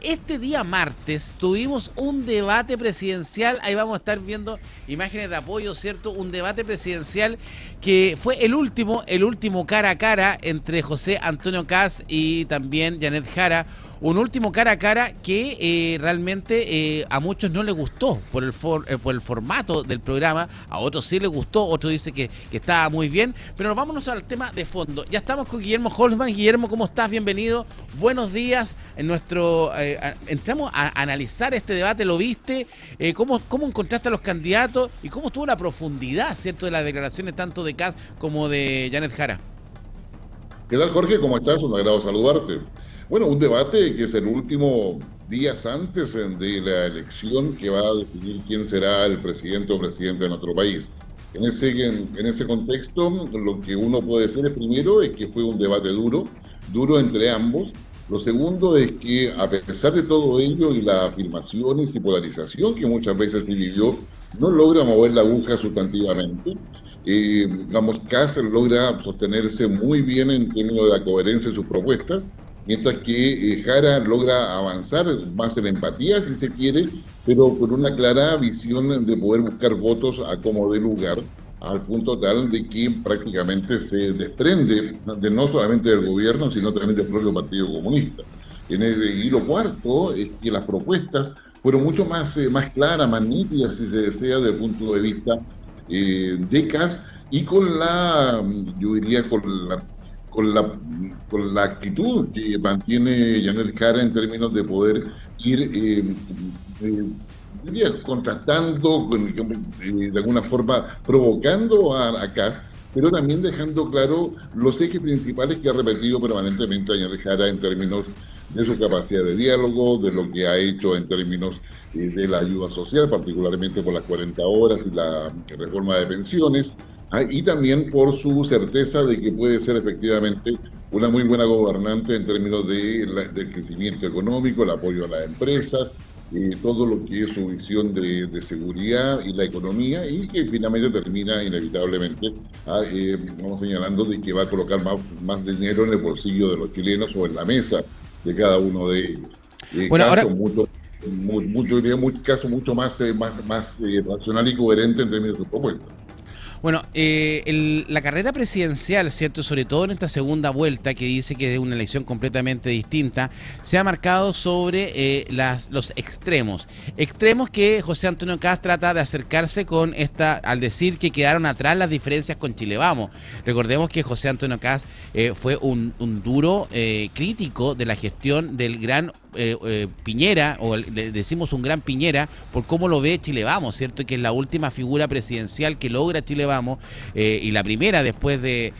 este día martes tuvimos un debate presidencial, ahí vamos a estar viendo imágenes de apoyo, ¿cierto? Un debate presidencial que fue el último cara a cara entre José Antonio Kast y también Janet Jara. Un último cara a cara que realmente a muchos no les gustó por el formato del programa, a otros sí les gustó, otros dicen que estaba muy bien, pero vámonos al tema de fondo. Ya estamos con Guillermo Holzman. Guillermo, ¿cómo estás? Bienvenido, buenos días. Entramos a analizar este debate, ¿lo viste? ¿Cómo encontraste a los candidatos y cómo estuvo la profundidad, ¿cierto?, de las declaraciones tanto de Kast como de Janet Jara. ¿Qué tal, Jorge? ¿Cómo estás? Un agrado saludarte. Bueno, un debate que es el último días antes de la elección que va a definir quién será el presidente o presidenta de nuestro país. En ese contexto, lo que uno puede decir es, primero, es que fue un debate duro entre ambos. Lo segundo es que, a pesar de todo ello y las afirmaciones y polarización que muchas veces se vivió, no logra mover la aguja sustantivamente. Kast logra sostenerse muy bien en términos de la coherencia de sus propuestas, mientras que Jara logra avanzar más en empatía, si se quiere, pero con una clara visión de poder buscar votos a como dé lugar, al punto tal de que prácticamente se desprende no solamente del gobierno, sino también del propio Partido Comunista. Y lo cuarto es que las propuestas fueron mucho más claras, más nítidas, si se desea, desde el punto de vista de Kast, y yo diría, con la actitud que mantiene Janet Jara en términos de poder ir contrastando, de alguna forma provocando a Kast, pero también dejando claro los ejes principales que ha repetido permanentemente Janet Jara en términos de su capacidad de diálogo, de lo que ha hecho en términos de la ayuda social, particularmente por las 40 horas y la reforma de pensiones, y también por su certeza de que puede ser efectivamente una muy buena gobernante en términos del crecimiento económico, el apoyo a las empresas, todo lo que es su visión de seguridad y la economía, y que finalmente termina inevitablemente vamos señalando de que va a colocar más dinero en el bolsillo de los chilenos o en la mesa de cada uno de ellos. Bueno, ahora... caso mucho más racional y coherente en términos de su propuesta. Bueno, la carrera presidencial, ¿cierto?, sobre todo en esta segunda vuelta, que dice que es una elección completamente distinta, se ha marcado sobre los extremos. Extremos que José Antonio Kast trata de acercarse con al decir que quedaron atrás las diferencias con Chile Vamos. Recordemos que José Antonio Kast fue un duro crítico de la gestión del gran Piñera, o le decimos un gran Piñera, por cómo lo ve Chile Vamos, ¿cierto?, que es la última figura presidencial que logra Chile Vamos, y la primera después del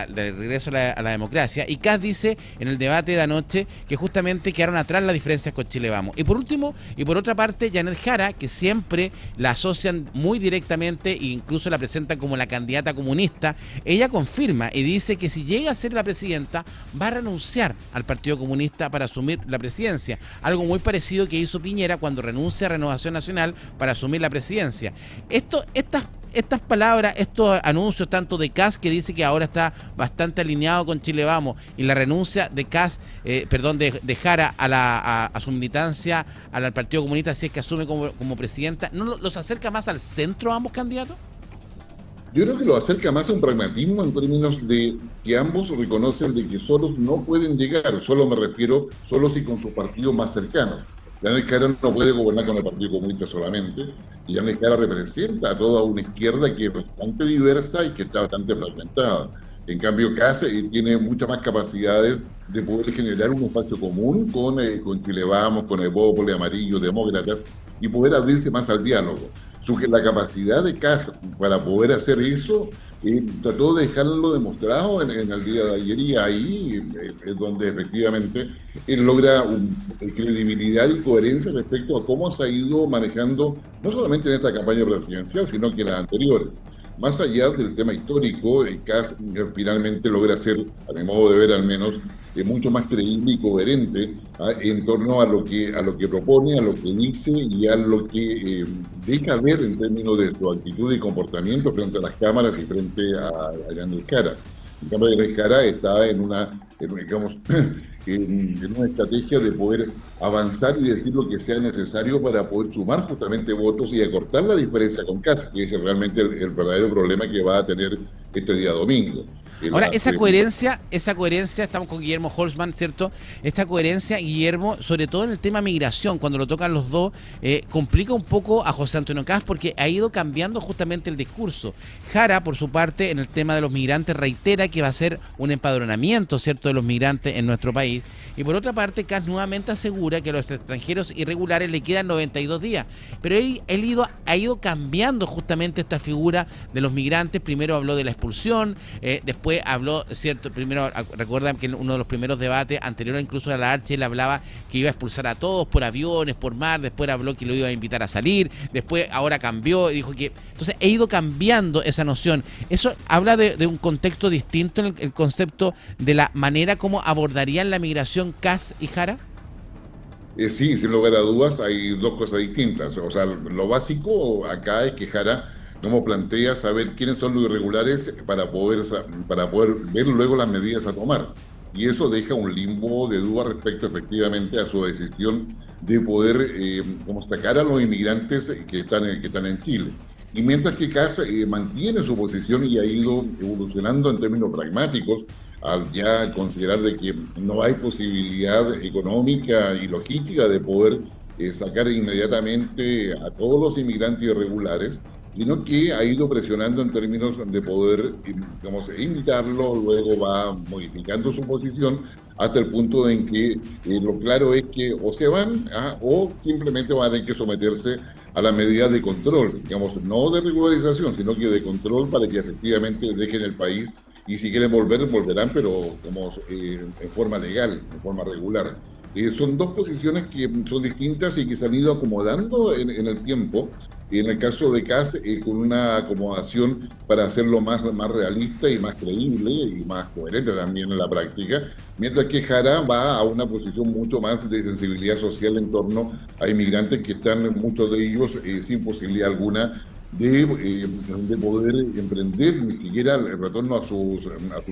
regreso a la democracia. Y Kast dice en el debate de anoche que justamente quedaron atrás las diferencias con Chile Vamos. Y por último, y por otra parte, Janet Jara, que siempre la asocian muy directamente e incluso la presentan como la candidata comunista, ella confirma y dice que si llega a ser la presidenta va a renunciar al Partido Comunista para asumir la presidencia, algo muy parecido que hizo Piñera cuando renuncia a Renovación Nacional para asumir la presidencia. Estas palabras, estos anuncios tanto de Kast, que dice que ahora está bastante alineado con Chile Vamos, y la renuncia de de Jara a su militancia al Partido Comunista, si es que asume como presidenta, ¿no los acerca más al centro a ambos candidatos? Yo creo que lo acerca más a un pragmatismo en términos de que ambos reconocen de que solos no pueden llegar, solo me refiero, solo si con sus partidos más cercanos. Janet Jara no puede gobernar con el Partido Comunista solamente, y Janet Jara representa a toda una izquierda que es bastante diversa y que está bastante fragmentada. En cambio, Kast tiene muchas más capacidades de poder generar un espacio común con Chile Vamos, con el Bópoli, Amarillo, Demócratas, y poder abrirse más al diálogo. La capacidad de Kast para poder hacer eso, trató de dejarlo demostrado en el día de ayer, y ahí es donde efectivamente él logra credibilidad y coherencia respecto a cómo se ha ido manejando, no solamente en esta campaña presidencial, sino que en las anteriores. Más allá del tema histórico, Kast finalmente logra ser, a mi modo de ver al menos, mucho más creíble y coherente en torno a lo que propone, a lo que dice y a lo que deja ver en términos de su actitud y comportamiento frente a las cámaras y frente a Janet Jara. En cambio, Janet Jara está en una digamos, en una estrategia de poder avanzar y decir lo que sea necesario para poder sumar justamente votos y acortar la diferencia con Kast, que es realmente el verdadero problema que va a tener este día domingo. Ahora, esa coherencia, estamos con Guillermo Holzman, ¿cierto? Esta coherencia, Guillermo, sobre todo en el tema migración, cuando lo tocan los dos, complica un poco a José Antonio Kast porque ha ido cambiando justamente el discurso. Jara, por su parte, en el tema de los migrantes, reitera que va a ser un empadronamiento, ¿cierto?, de los migrantes en nuestro país. Y por otra parte, Kast nuevamente asegura que a los extranjeros irregulares le quedan 92 días. Pero ha ido cambiando justamente esta figura de los migrantes. Primero habló de la expulsión, después habló, cierto, primero recuerdan que en uno de los primeros debates, anterior incluso a la Arche, él hablaba que iba a expulsar a todos por aviones, por mar, después habló que lo iba a invitar a salir, después ahora cambió y dijo que... Entonces he ido cambiando esa noción. Eso habla de un contexto distinto en el concepto de la manera como abordarían la migración Kast y Jara. Sí, sin lugar a dudas, hay dos cosas distintas. O sea, lo básico acá es que Jara, como plantea, saber quiénes son los irregulares para poder ver luego las medidas a tomar. Y eso deja un limbo de duda respecto efectivamente a su decisión de poder como sacar a los inmigrantes que están en Chile. Y mientras que Kast mantiene su posición y ha ido evolucionando en términos pragmáticos, al ya considerar de que no hay posibilidad económica y logística de poder sacar inmediatamente a todos los inmigrantes irregulares, sino que ha ido presionando en términos de poder, digamos, invitarlo, luego va modificando su posición hasta el punto en que lo claro es que o se van o simplemente van a tener que someterse a las medidas de control, digamos, no de regularización, sino que de control para que efectivamente dejen el país y si quieren volver, volverán, pero como en forma legal, en forma regular. Son dos posiciones que son distintas y que se han ido acomodando en el tiempo. Y en el caso de Kast, con una acomodación para hacerlo más realista y más creíble y más coherente también en la práctica, mientras que Jara va a una posición mucho más de sensibilidad social en torno a inmigrantes que están, muchos de ellos, sin posibilidad alguna de poder emprender ni siquiera el retorno a su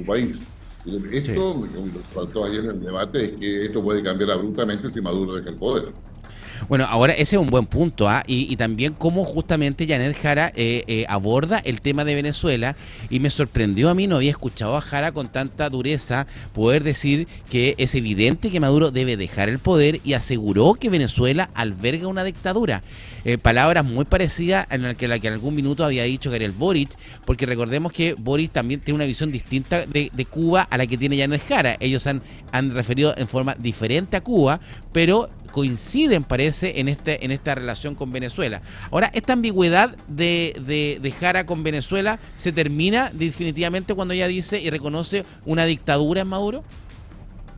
país. Esto, lo que faltó ayer en el debate, es que esto puede cambiar abruptamente si Maduro deja el poder. Bueno, ahora ese es un buen punto, y también cómo justamente Janet Jara aborda el tema de Venezuela, y me sorprendió a mí, no había escuchado a Jara con tanta dureza poder decir que es evidente que Maduro debe dejar el poder y aseguró que Venezuela alberga una dictadura. Palabras muy parecidas a la que en algún minuto había dicho Gabriel Boric, porque recordemos que Boric también tiene una visión distinta de Cuba a la que tiene Janet Jara. Ellos han referido en forma diferente a Cuba, pero coinciden, parece, en esta relación con Venezuela. Ahora, esta ambigüedad de Jara con Venezuela se termina definitivamente cuando ella dice y reconoce una dictadura en Maduro.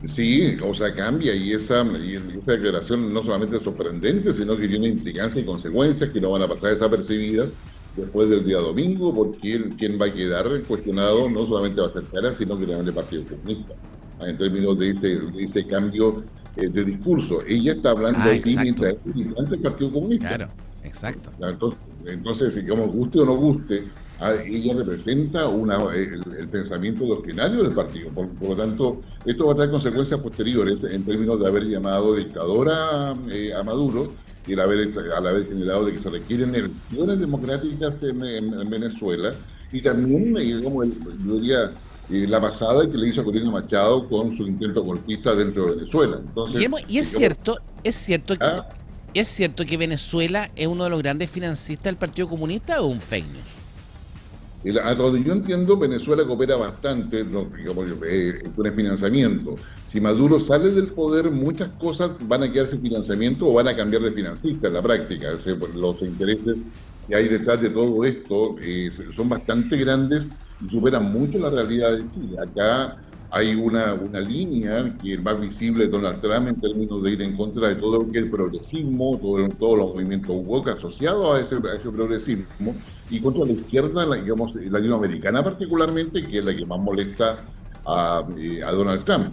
Sí, o sea, cambia y esa declaración no solamente es sorprendente, sino que tiene implicancias y consecuencias que no van a pasar desapercibidas después del día domingo, porque quien va a quedar cuestionado no solamente va a ser Jara, sino que también el Partido Comunista, en términos de ese cambio de discurso. Ella está hablando aquí mientras es militante del Partido Comunista. Claro, exacto. Entonces, digamos, guste o no guste, ella representa el pensamiento doctrinario del partido. Por lo tanto, esto va a traer consecuencias posteriores en términos de haber llamado dictadora a Maduro y al haber generado de que se requieren elecciones democráticas en Venezuela, y también, digamos, yo diría, la pasada que le hizo a Corina Machado con su intento golpista dentro de Venezuela. Entonces, y es cierto que Venezuela es uno de los grandes financistas del Partido Comunista, o un fake news. A donde yo entiendo, Venezuela coopera bastante con el financiamiento. Si Maduro sale del poder, muchas cosas van a quedar sin financiamiento o van a cambiar de financista en la práctica. Los intereses que hay detrás de todo esto son bastante grandes y superan mucho la realidad de Chile. Acá hay una línea que es más visible de Donald Trump en términos de ir en contra de todo lo que es el progresismo, todos los movimientos woke asociados a ese progresismo, y contra la izquierda, digamos, latinoamericana particularmente, que es la que más molesta a Donald Trump.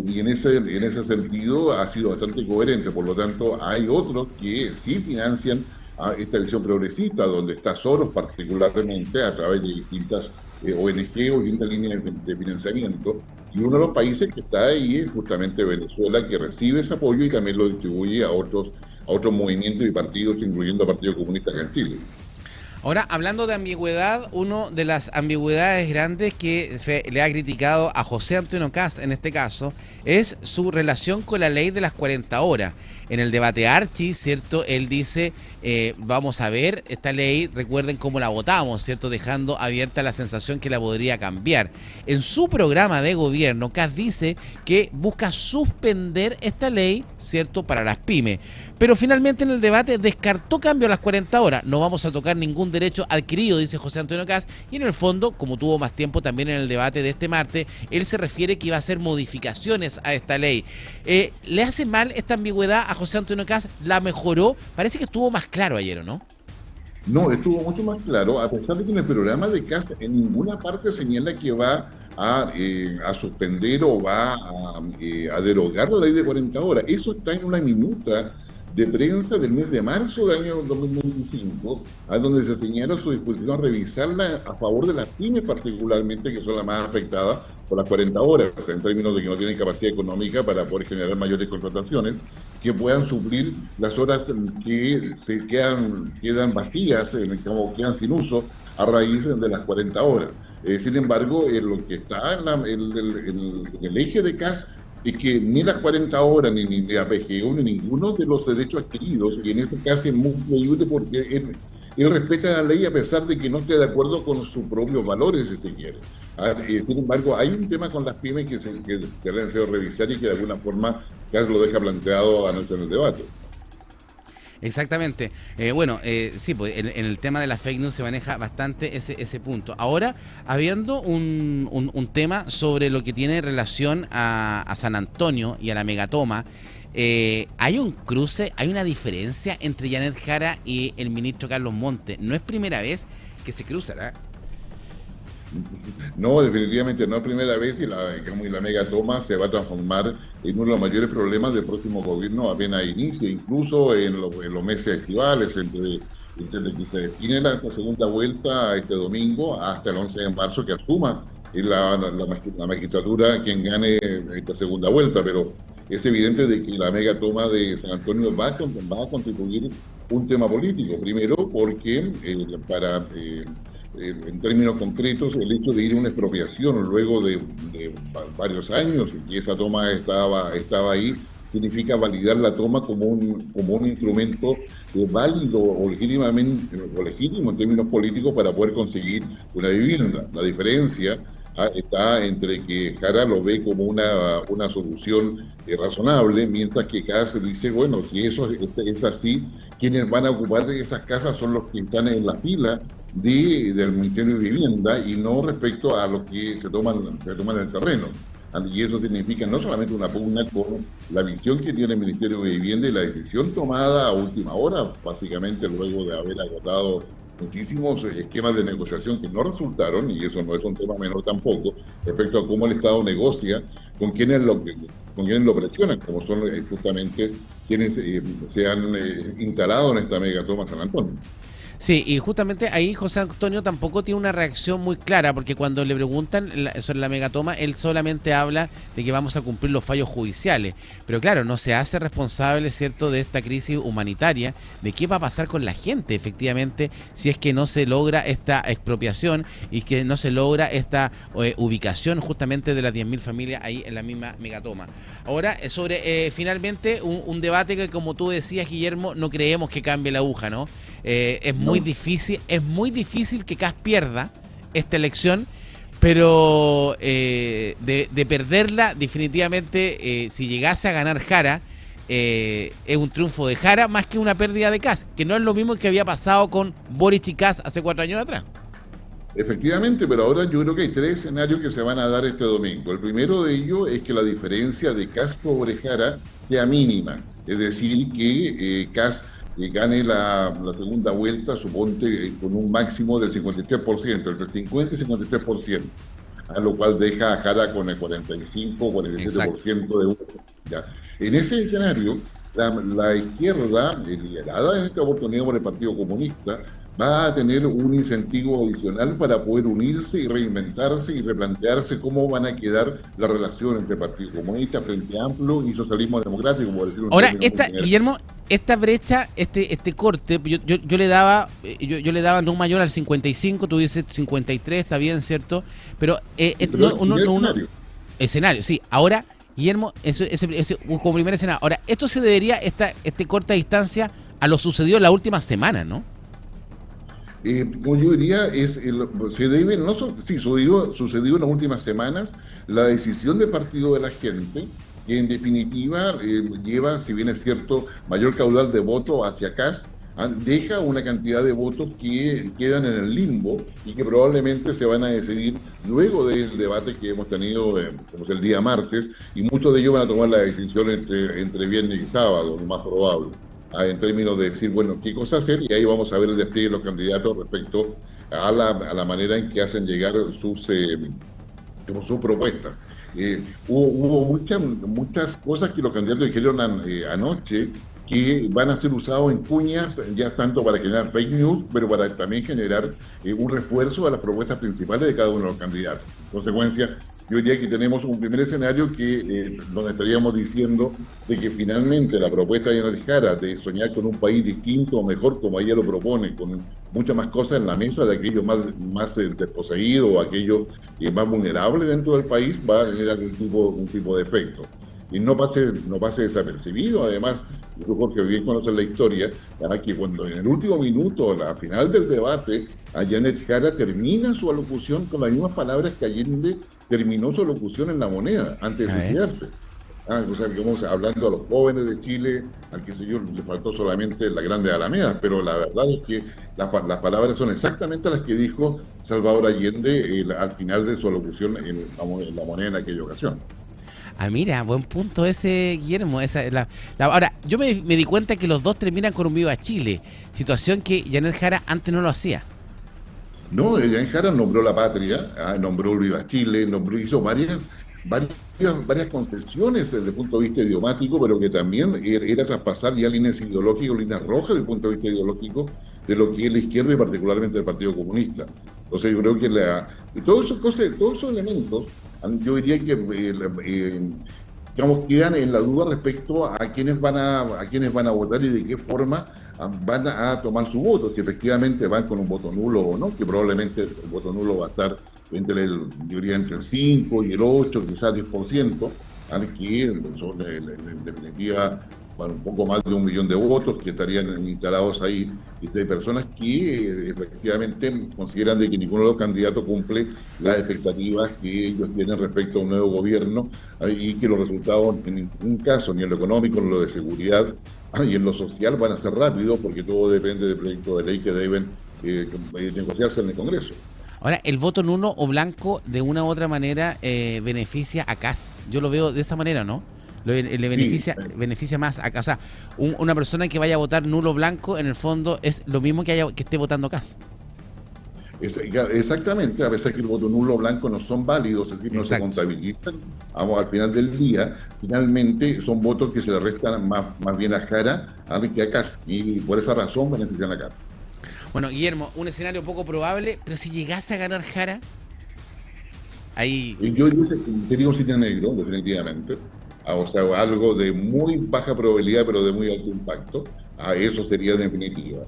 Y en ese sentido ha sido bastante coherente. Por lo tanto, hay otros que sí financian a esta visión progresista, donde está Soros particularmente a través de distintas ONG o distintas líneas de financiamiento, Y uno de los países que está ahí es justamente Venezuela, que recibe ese apoyo y también lo distribuye a otros movimientos y partidos, incluyendo el Partido Comunista acá en Chile. Ahora, hablando de ambigüedad, una de las ambigüedades grandes que se le ha criticado a José Antonio Kast en este caso es su relación con la ley de las 40 horas. En el debate Archi, ¿cierto? Él dice, vamos a ver esta ley, recuerden cómo la votamos, ¿cierto? Dejando abierta la sensación que la podría cambiar. En su programa de gobierno, Kast dice que busca suspender esta ley, ¿cierto? Para las pymes. Pero finalmente en el debate descartó cambio a las 40 horas. No vamos a tocar ningún derecho adquirido, dice José Antonio Kast. Y en el fondo, como tuvo más tiempo también en el debate de este martes, él se refiere que iba a hacer modificaciones a esta ley. ¿Le hace mal esta ambigüedad a José Antonio Kast? ¿La mejoró? Parece que estuvo más claro ayer, ¿o no? No, estuvo mucho más claro, a pesar de que en el programa de Kast en ninguna parte señala que va a suspender o va a derogar la ley de 40 horas. Eso está en una minuta de prensa del mes de marzo del año 2025, donde se señala su disposición a revisarla a favor de las pymes particularmente, que son las más afectadas por las 40 horas, en términos de que no tienen capacidad económica para poder generar mayores contrataciones, que puedan suplir las horas que se quedan vacías, como quedan sin uso, a raíz de las 40 horas. Sin embargo, lo que está en el eje de CAS es que ni las 40 horas, ni la PGU, ni ninguno de los derechos adquiridos, y en este caso es muy creíble porque él respeta la ley a pesar de que no esté de acuerdo con sus propios valores, si se quiere. Sin embargo, hay un tema con las pymes que deben ser revisar y que de alguna forma CAS lo deja planteado anoche en el debate. Exactamente. Sí, pues en el tema de la fake news se maneja bastante ese punto. Ahora, habiendo un tema sobre lo que tiene relación a San Antonio y a la megatoma, hay un cruce, hay una diferencia entre Janet Jara y el ministro Carlos Montes. No es primera vez que se cruzan, ¿eh? No, definitivamente no es primera vez y la megatoma se va a transformar en uno de los mayores problemas del próximo gobierno apenas inicie, incluso en los meses estivales, entre que se define la segunda vuelta este domingo hasta el 11 de marzo que asuma la magistratura quien gane esta segunda vuelta, pero es evidente de que la megatoma de San Antonio va a constituir un tema político, primero porque en términos concretos, el hecho de ir a una expropiación luego de varios años y que esa toma estaba ahí, significa validar la toma como un instrumento válido o legítimo en términos políticos para poder conseguir una vivienda. La diferencia está entre que Jara lo ve como una solución razonable, mientras que Kass dice, bueno, si eso es así, quienes van a ocupar de esas casas son los que están en la fila del Ministerio de Vivienda y no respecto a los que se toman en el terreno. Y eso significa no solamente una pugna con la visión que tiene el Ministerio de Vivienda y la decisión tomada a última hora, básicamente luego de haber agotado muchísimos esquemas de negociación que no resultaron, y eso no es un tema menor tampoco, respecto a cómo el Estado negocia con quienes lo presionan, como son justamente quienes se han instalado en esta megatoma San Antonio. Sí, y justamente ahí José Antonio tampoco tiene una reacción muy clara, porque cuando le preguntan sobre la megatoma, él solamente habla de que vamos a cumplir los fallos judiciales. Pero claro, no se hace responsable, ¿cierto?, de esta crisis humanitaria, de qué va a pasar con la gente, efectivamente, si es que no se logra esta expropiación y que no se logra esta ubicación justamente de las 10.000 familias ahí en la misma megatoma. Ahora, sobre finalmente un debate que, como tú decías, Guillermo, no creemos que cambie la aguja, ¿no? Es muy difícil que Kast pierda esta elección, pero de perderla definitivamente, si llegase a ganar Jara, es un triunfo de Jara más que una pérdida de Kast, que no es lo mismo que había pasado con Boric y Kast hace 4 años atrás. Efectivamente, pero ahora yo creo que hay 3 escenarios que se van a dar este domingo. El primero de ellos es que la diferencia de Kast sobre Jara sea mínima, es decir, que Kast gane la segunda vuelta, suponte, con un máximo del 53%, entre el 50 y 53%, a lo cual deja a Jara con el 45 47% de votos. Ya. En ese escenario, la izquierda, liderada en esta oportunidad por el Partido Comunista, va a tener un incentivo adicional para poder unirse y reinventarse y replantearse cómo van a quedar las relaciones entre Partido Comunista, Frente Amplio y Socialismo Democrático, por decir un Ahora, término muy general. Guillermo, esta brecha, este corte, yo le daba yo le daba no mayor al 55, tú dices 53, está bien, ¿cierto? Pero Pero el primer escenario. escenario, sí. Ahora, Guillermo, ese como primer escenario. Ahora, esto se debería, este corta distancia, a lo sucedido en la última semana, ¿no? Como yo diría, se debe, no, sí, sucedió en las últimas semanas la decisión del Partido de la Gente, que en definitiva lleva, si bien es cierto, mayor caudal de votos hacia Kast, deja una cantidad de votos que quedan en el limbo y que probablemente se van a decidir luego del debate que hemos tenido como es el día martes, y muchos de ellos van a tomar la decisión entre viernes y sábado, lo más probable, en términos de decir, bueno, qué cosa hacer, y ahí vamos a ver el despliegue de los candidatos respecto a la manera en que hacen llegar sus propuestas. Hubo muchas cosas que los candidatos dijeron anoche que van a ser usados en cuñas, ya tanto para generar fake news, pero para también generar un refuerzo a las propuestas principales de cada uno de los candidatos. En consecuencia, yo diría que tenemos un primer escenario donde estaríamos diciendo de que finalmente la propuesta de Janet Jara de soñar con un país distinto o mejor, como ella lo propone, con muchas más cosas en la mesa de aquellos más desposeídos o aquellos más vulnerables dentro del país, va a generar un tipo de efecto. Y no pase desapercibido. Además, yo, Jorge, bien conoces la historia, que cuando en el último minuto, al final del debate, a Janet Jara termina su alocución con las mismas palabras que Allende terminó su alocución en La Moneda, antes de suicidarse. O sea, digamos, hablando a los jóvenes de Chile, al que sé yo, le faltó solamente la grande Alameda, pero la verdad es que las palabras son exactamente las que dijo Salvador Allende al final de su alocución en La Moneda en aquella ocasión. Ah, mira, buen punto ese, Guillermo. Ahora, yo me di cuenta que los dos terminan con un Viva Chile, situación que Janet Jara antes no lo hacía. No, Janet Jara nombró la patria, nombró el Viva Chile, hizo varias concesiones desde el punto de vista idiomático, pero que también era traspasar ya líneas ideológicas, líneas rojas desde el punto de vista ideológico de lo que es la izquierda y particularmente el Partido Comunista. Entonces yo creo que todos esos elementos, yo diría que digamos, quedan en la duda respecto a quiénes van a votar y de qué forma van a tomar su voto, si efectivamente van con un voto nulo o no, que probablemente el voto nulo va a estar yo diría entre el 5 y el 8, quizás 10%, que son en definitiva bueno, un poco más de 1 millón de votos que estarían instalados ahí, y de personas que efectivamente consideran de que ninguno de los candidatos cumple las expectativas que ellos tienen respecto a un nuevo gobierno, y que los resultados en ningún caso, ni en lo económico, ni en lo de seguridad, y en lo social van a ser rápidos, porque todo depende del proyecto de ley que deben negociarse en el Congreso. Ahora, el voto nulo o blanco de una u otra manera beneficia a Kast. Yo lo veo de esa manera, ¿no? Le beneficia más a Kast. O sea, una persona que vaya a votar nulo o blanco, en el fondo, es lo mismo que esté votando Kast. Exactamente, a pesar que el voto nulo o blanco no son válidos, es decir, no se contabilizan, al final del día, finalmente son votos que se le restan más bien a Jara que a Kast, y por esa razón benefician a Kast. Bueno, Guillermo, un escenario poco probable, pero si llegase a ganar Jara, ahí... Yo diría que sería un sitio negro, definitivamente. O sea, algo de muy baja probabilidad, pero de muy alto impacto. Eso sería definitiva.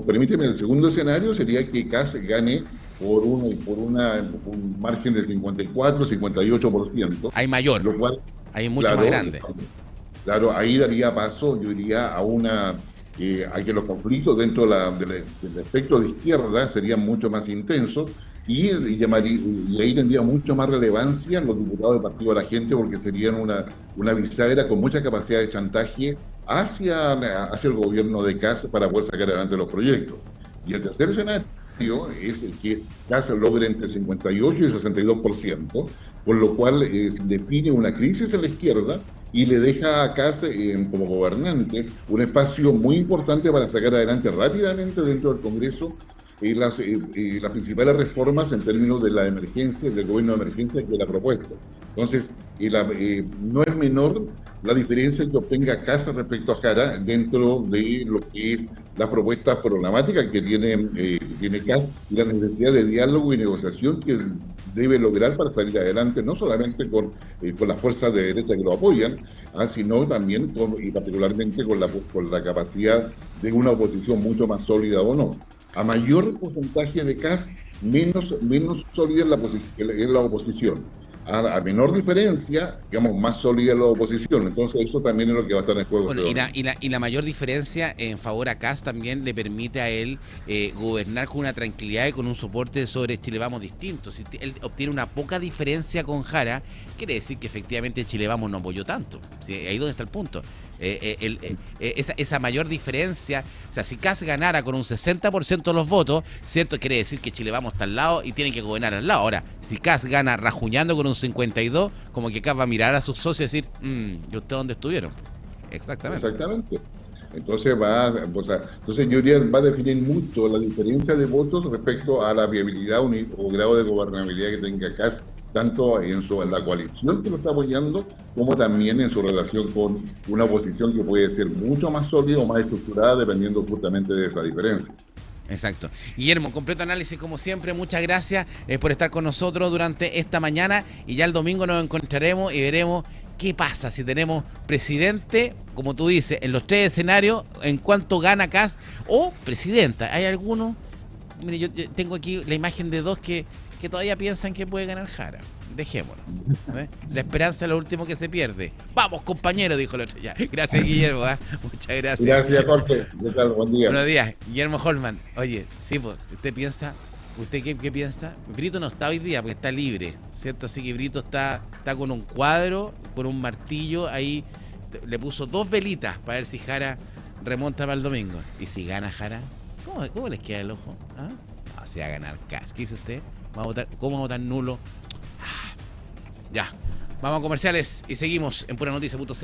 Permíteme, el segundo escenario sería que Kast gane por un margen de 54, 58%. Hay mayor, lo cual, hay mucho más grande. Claro, ahí daría paso, yo diría, a que los conflictos dentro del espectro de izquierda serían mucho más intensos, y ahí tendría mucho más relevancia los diputados del Partido de la Gente, porque serían una bisagra con mucha capacidad de chantaje hacia el gobierno de Kast para poder sacar adelante los proyectos. Y el tercer escenario es el que Kast logre entre 58 y 62%, por lo cual se define una crisis en la izquierda y le deja a Kast como gobernante un espacio muy importante para sacar adelante rápidamente dentro del Congreso las principales reformas en términos de la emergencia, del gobierno de emergencia que él ha propuesto. Entonces, no es menor la diferencia que obtenga Kast respecto a Jara dentro de lo que es las propuestas programáticas que tiene Kast y la necesidad de diálogo y negociación que debe lograr para salir adelante, no solamente con las fuerzas de derecha que lo apoyan, sino también y particularmente con la capacidad de una oposición mucho más sólida o no. A mayor porcentaje de Kast, menos sólida es la oposición. A menor diferencia, digamos, más sólida es la oposición. Entonces eso también es lo que va a estar en juego. Bueno, y la mayor diferencia en favor a Kast también le permite a él gobernar con una tranquilidad y con un soporte sobre Chile Vamos distinto. Si él obtiene una poca diferencia con Jara, quiere decir que efectivamente Chile Vamos no apoyó tanto. ¿Sí? Ahí donde está el punto. Esa mayor diferencia, o sea, si Kast ganara con un 60% de los votos, cierto, quiere decir que Chile Vamos está al lado y tiene que gobernar al lado. Ahora, si Kast gana rajuñando con un 52%, como que Kast va a mirar a sus socios y decir, ¿y ustedes dónde estuvieron? Exactamente. Exactamente. Entonces entonces yo diría va a definir mucho la diferencia de votos respecto a la viabilidad o grado de gobernabilidad que tenga Kast, tanto en la coalición que lo está apoyando, como también en su relación con una oposición que puede ser mucho más sólida o más estructurada, dependiendo justamente de esa diferencia. Exacto. Guillermo, completo análisis como siempre, muchas gracias por estar con nosotros durante esta mañana y ya el domingo nos encontraremos y veremos qué pasa si tenemos presidente, como tú dices, en los tres escenarios, en cuánto gana Kast o presidenta. ¿Hay alguno? Mire, yo tengo aquí la imagen de dos que todavía piensan que puede ganar Jara. Dejémoslo. La esperanza es lo último que se pierde. Vamos, compañero, dijo el otro. Ya. Gracias, Guillermo. Muchas gracias. Gracias, Jorge. Buen día. Buenos días, Guillermo Holman. Oye, sí, pues, ¿usted qué piensa? Brito no está hoy día porque está libre, ¿cierto? Así que Brito está con un cuadro, con un martillo, ahí le puso 2 velitas para ver si Jara remonta para el domingo. Y si gana Jara, ¿cómo les queda el ojo? No, se va a ganar Kast. ¿Qué dice usted? ¿Cómo va a votar nulo? Ya. Vamos a comerciales y seguimos en puranoticia.cl.